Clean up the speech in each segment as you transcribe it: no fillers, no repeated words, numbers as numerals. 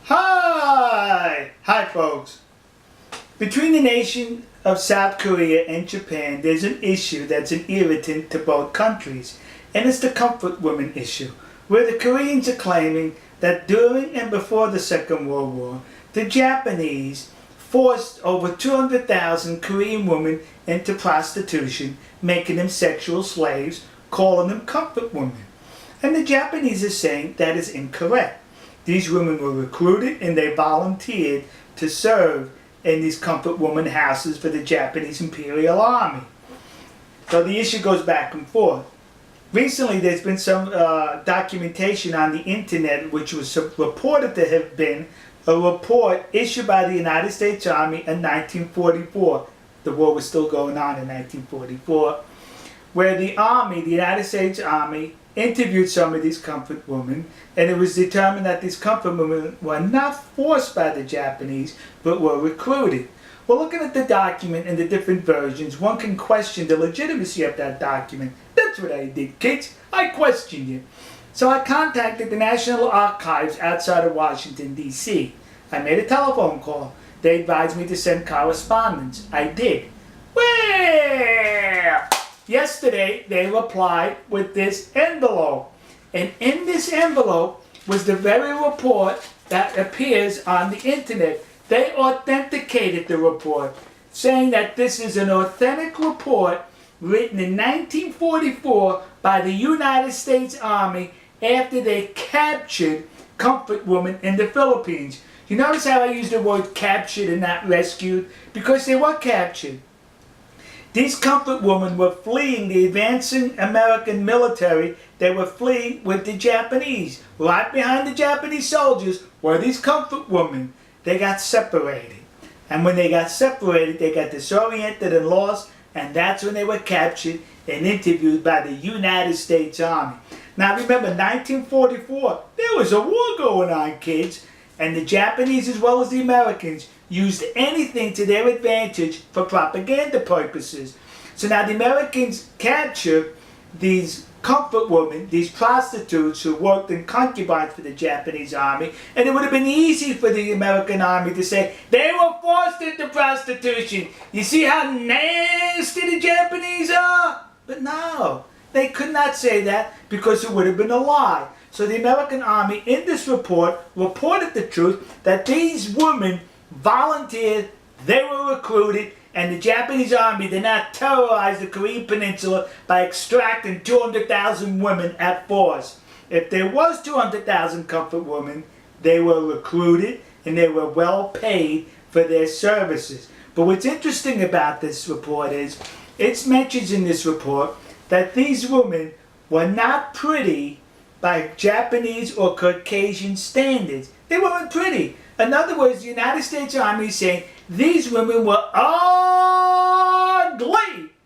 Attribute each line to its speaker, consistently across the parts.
Speaker 1: Hi folks. Between the nation of South Korea and Japan, there's an issue that's an irritant to both countries, and it's the comfort woman issue, where the Koreans are claiming that during and before the Second World War, the Japanese forced over 200,000 Korean women into prostitution, making them sexual slaves, calling them comfort women. And the Japanese are saying that is incorrect. These women were recruited and they volunteered to serve in these comfort woman houses for the Japanese Imperial Army. So the issue goes back and forth. Recently there's been some documentation on the internet which was reported to have been a report issued by the United States Army in 1944. The war was still going on in 1944, where the United States Army, interviewed some of these comfort women, and it was determined that these comfort women were not forced by the Japanese, but were recruited. Well, looking at the document and the different versions, one can question the legitimacy of that document. That's what I did, kids. I questioned it. So I contacted the National Archives outside of Washington, D.C. I made a telephone call. They advised me to send correspondence. I did. Well, yesterday they replied with this envelope. And in this envelope was the very report that appears on the internet. They authenticated the report, saying that this is an authentic report written in 1944 by the United States Army after they captured comfort women in the Philippines. You notice how I use the word captured and not rescued? Because they were captured. These comfort women were fleeing the advancing American military. They were fleeing with the Japanese. Right behind the Japanese soldiers were these comfort women. They got separated. And when they got separated, they got disoriented and lost, and that's when they were captured and interviewed by the United States Army. Now remember, 1944, there was a war going on, kids, and the Japanese as well as the Americans used anything to their advantage for propaganda purposes. So now the Americans captured these comfort women, these prostitutes who worked in concubines for the Japanese army, and it would have been easy for the American army to say, they were forced into prostitution. You see how nasty the Japanese are? But no, they could not say that because it would have been a lie. So the American army in this report reported the truth that these women volunteered, they were recruited, and the Japanese army did not terrorize the Korean peninsula by extracting 200,000 women at force. If there was 200,000 comfort women, they were recruited and they were well paid for their services. But what's interesting about this report is, it mentions in this report that these women were not pretty by Japanese or Caucasian standards. They weren't pretty. In other words, the United States Army is saying these women were ugly.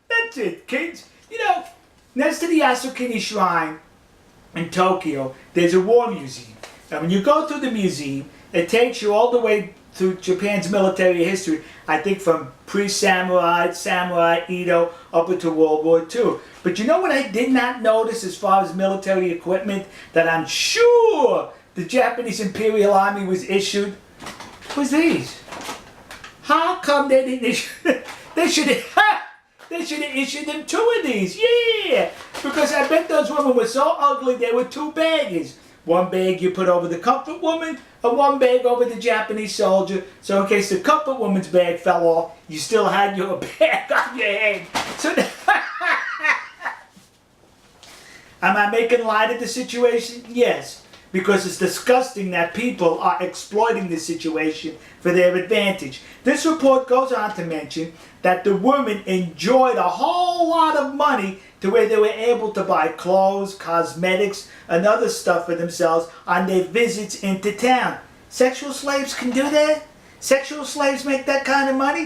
Speaker 1: That's it, kids. You know, next to the Yasukuni Shrine in Tokyo, there's a war museum. And when you go through the museum, it takes you all the way through Japan's military history, I think from pre-samurai, samurai, Edo, up into World War II. But you know what I did not notice as far as military equipment that I'm sure the Japanese Imperial Army was issued? Was these. How come they didn't issue they should have issued them 2 of these. Yeah! Because I bet those women were so ugly they were 2 bags. 1 bag you put over the comfort woman, and 1 bag over the Japanese soldier. So in case the comfort woman's bag fell off, you still had your bag on your head. So am I making light of the situation? Yes. Because it's disgusting that people are exploiting the situation for their advantage. This report goes on to mention that the women enjoyed a whole lot of money to where they were able to buy clothes, cosmetics, and other stuff for themselves on their visits into town. Sexual slaves can do that? Sexual slaves make that kind of money?